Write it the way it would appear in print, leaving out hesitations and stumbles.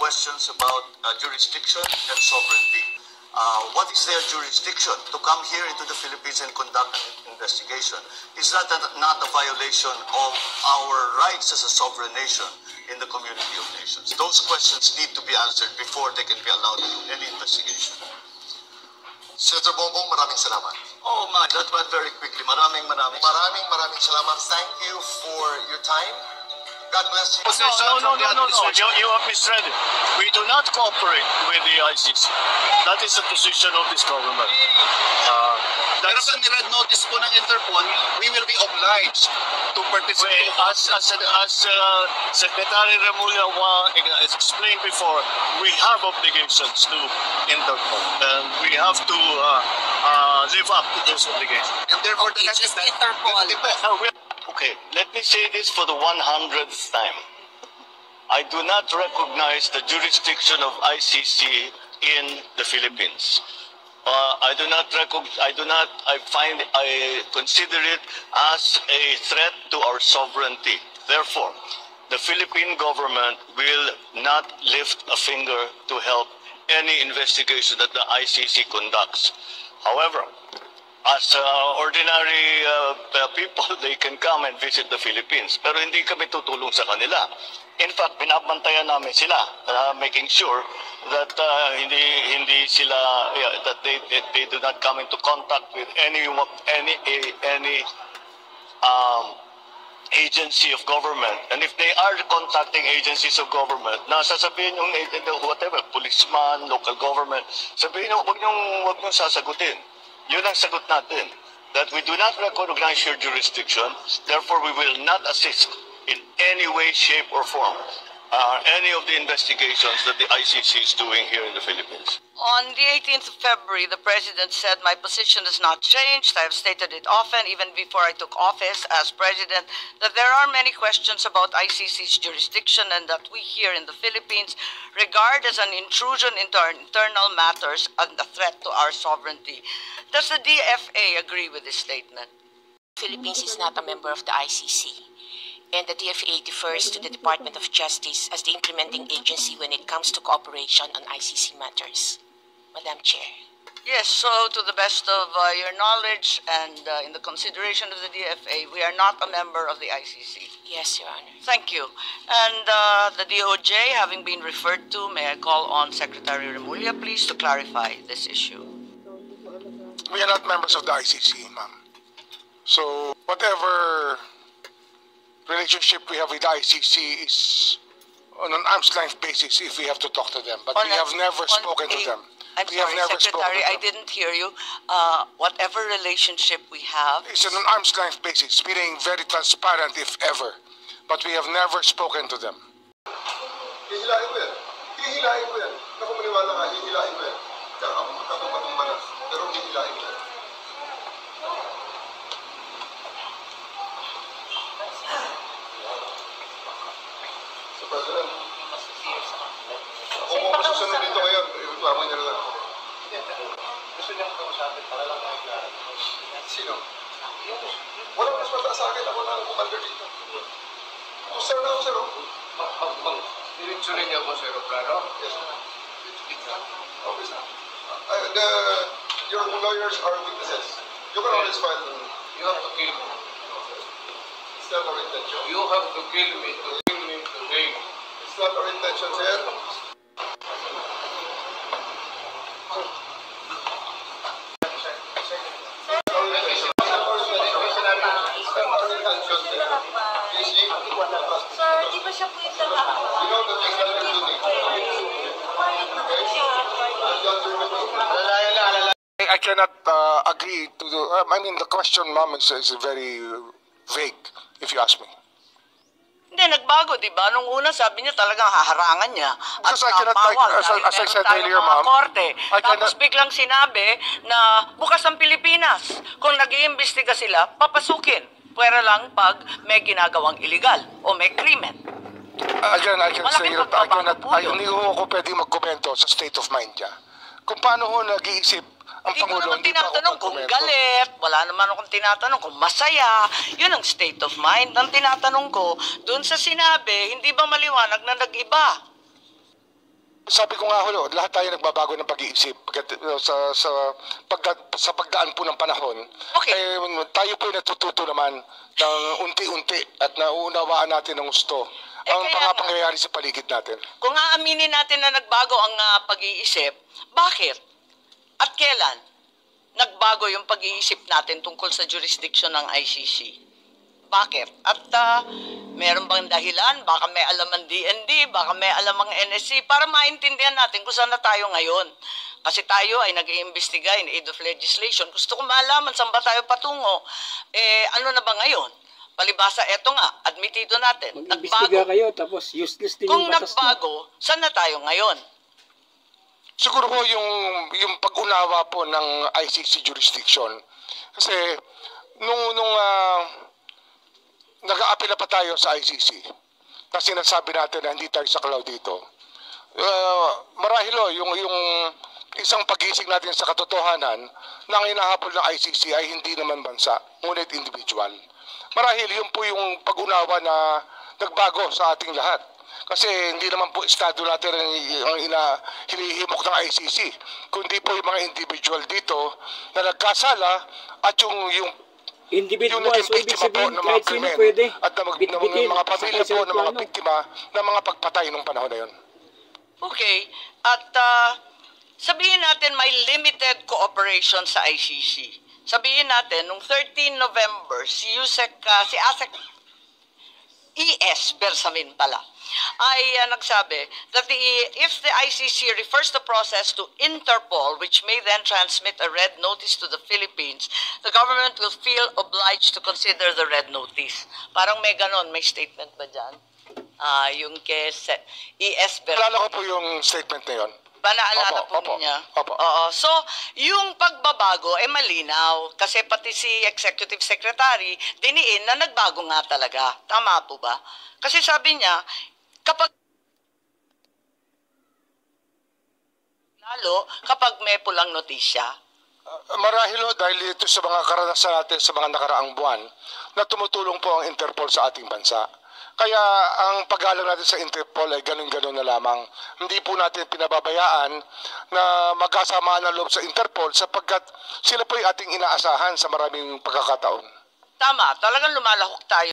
questions about jurisdiction and sovereignty. What is their jurisdiction to come here into the Philippines and conduct an investigation? Is that not a violation of our rights as a sovereign nation in the community of nations? Those questions need to be answered before they can be allowed to do any investigation. Senator Bongbong, maraming salamat. Oh my, that went very quickly. Maraming salamat. Thank you for your time. God bless you. No. You have misread it. We do not cooperate with the ICC. That is the position of this government. Pero pag nirad notice po ng Interpol, we will be obliged to participate. As Secretary Remulla explained before, we have obligations to Interpol, and we have to live up to those obligations. And therefore, the next is Interpol. Okay, let me say this for the 100th time. I do not recognize the jurisdiction of ICC in the Philippines. I consider it as a threat to our sovereignty. Therefore, the Philippine government will not lift a finger to help any investigation that the ICC conducts. However, as ordinary people, they can come and visit the Philippines. Pero hindi kami tutulong sa kanila. In fact, binabantayan namin sila, making sure that hindi sila that they do not come into contact with any agency of government. And if they are contacting agencies of government, na sasabihin yung whatever, policeman, local government, sabihin nyo, wag nyong sasagutin. Yun ang sagot natin, that we do not recognize your jurisdiction, therefore we will not assist in any way, shape, or form any of the investigations that the ICC is doing here in the Philippines. On the 18th of February, the President said, my position has not changed. I have stated it often, even before I took office as President, that there are many questions about ICC's jurisdiction and that we here in the Philippines regard as an intrusion into our internal matters and a threat to our sovereignty. Does the DFA agree with this statement? The Philippines is not a member of the ICC. And the DFA defers to the Department of Justice as the implementing agency when it comes to cooperation on ICC matters. Madam Chair. Yes, so to the best of your knowledge and in the consideration of the DFA, we are not a member of the ICC. Yes, Your Honor. Thank you. And the DOJ having been referred to, may I call on Secretary Remulla, please, to clarify this issue. We are not members of the ICC, ma'am. So whatever relationship we have with the ICC is on an arm's length basis if we have to talk to them. But we have never spoken to them. I'm sorry, Secretary, I didn't hear you. Whatever relationship we have... It's on an arm's length basis, meaning very transparent if ever. But we have never spoken to them. Hihilain ko yan. Hihilain ko yan. Naku maniwala ka, hihilain ko yan. Katong manas. Pero hihilain ko yan. President, kung masusunod dito ngayon, reklamo niya na lang ako. Gusto niya kausapin para lang makiklaro. Sino? Walang mas mata sa akin. Ako na ang commander dito. Sir na ako, sir. Diretso rin niya ako sa aeroplano? Yes, sir. Okay, sir. Your lawyers are witnesses. You can always file. You have to kill me. It's not our intention. You have to kill me to bring me to Hague. It's not our intention, sir. Di ba siya po yung I cannot agree to the... I mean, the question, ma'am, is very vague, if you ask me. Hindi, nagbago, di ba? Nung una, sabi niya talagang haharangan niya. At Because I cannot, as I said earlier, ma'am, Tapos biglang sinabi na bukas ang Pilipinas. Kung nag-iimbestiga sila, papasukin. Pwera lang pag may ginagawang illegal o may krimen. Again, I can say that hindi ko pwede magkomento sa state of mind niya. Kung paano ho nag-iisip ang Pangulo, hindi pa ako tinatanong kung galit, wala naman akong tinatanong kung masaya. Yun ang state of mind. Ang tinatanong ko, dun sa sinabi, hindi ba maliwanag na nag-iba? Sabi ko nga ho, lahat tayo nagbabago ng pag-iisip sa pagdaan po ng panahon. Okay. Tayo po natututo naman ng unti-unti at nauunawaan natin ng gusto ang kaya mga nga. pangyayari sa paligid natin. Kung aaminin natin na nagbago ang pag-iisip, bakit? At kailan nagbago yung pag-iisip natin tungkol sa jurisdiction ng ICC? Bakit? At meron bang dahilan? Baka may alam ang DND, baka may alam ang NSC, para maintindihan natin kung saan na tayo ngayon. Kasi tayo ay nag-iimbestiga in aid of legislation. Gusto ko malaman saan ba tayo patungo. Ano na ba ngayon? Palibasa, eto nga, admitido natin. Mag-imbestiga kayo, tapos useless din Kung yung batas na. nagbago, saan na tayo ngayon? Siguro po yung pag-unawa po ng ICC jurisdiction. Kasi nung nag-aapela pa tayo sa ICC, na sinasabi natin na hindi tayo saklaw dito. Marahil yung isang pagising natin sa katotohanan na ang hinahabol ng ICC ay hindi naman bansa, ngunit individual. Marahil yun po yung pag-unawa na nagbago sa ating lahat. Kasi hindi naman po estado natin ang hinihimok ng ICC, kundi po yung mga individual dito na nagkasala at yung Individual, so ibig sabihin ng kahit mga sino krimen pwede at ng bitbitin mga pamilya sa po ng mga plano. biktima ng mga pagpatay nung panahon na yun. Okay. At sabihin natin may limited cooperation sa ICC. Sabihin natin, nung 13 November, si ASEC ES Bersamin pala, ay nagsabi that if the ICC refers the process to Interpol, which may then transmit a red notice to the Philippines, the government will feel obliged to consider the red notice. Parang may ganon, may statement ba dyan? Yung kay ES Bersamin. Alala ko po yung statement na yun. Naalala po Opo. niya? Opo. Oo. So, yung pagbabago ay malinaw. Kasi pati si Executive Secretary, diniin na nagbago nga talaga. Tama po ba? Kasi sabi niya, kapag may pulang notisya. Marahil dahil ito sa mga karanasan natin sa mga nakaraang buwan na tumutulong po ang Interpol sa ating bansa. Kaya ang pag-alam natin sa Interpol ay ganun-ganun na lamang. Hindi po natin pinababayaan na magkasamaan ng loob sa Interpol sapagkat sila po ay ating inaasahan sa maraming pagkakataon. Tama, talagang lumalahok tayo